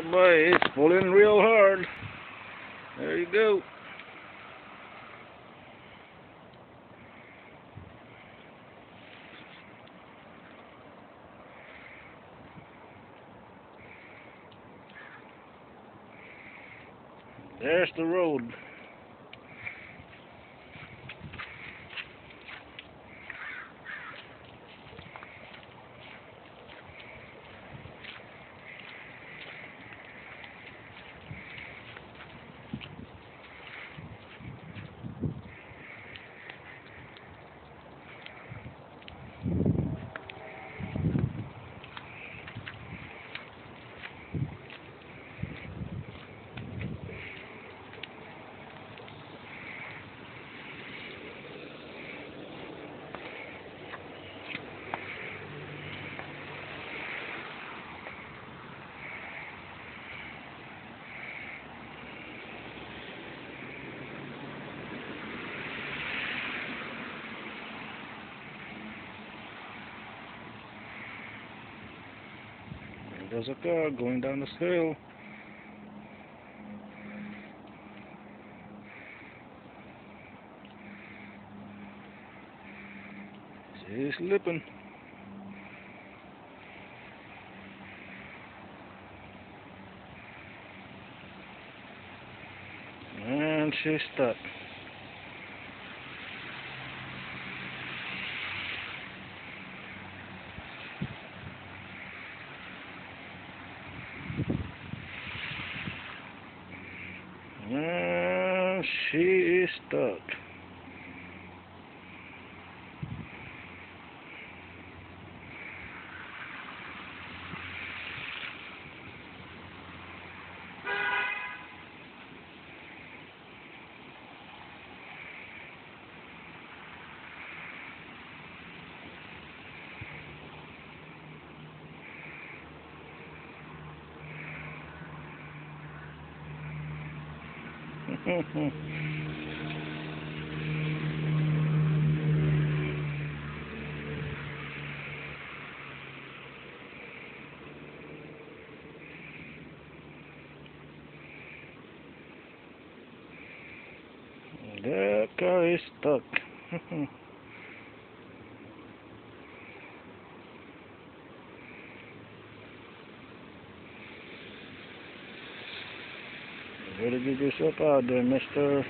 Yeah, boy, it's pulling real hard. There you go. There's the road. There's a car going down this hill. She's slipping. And she's stuck. And she is stuck. That car is stuck. Better get yourself out there, mister.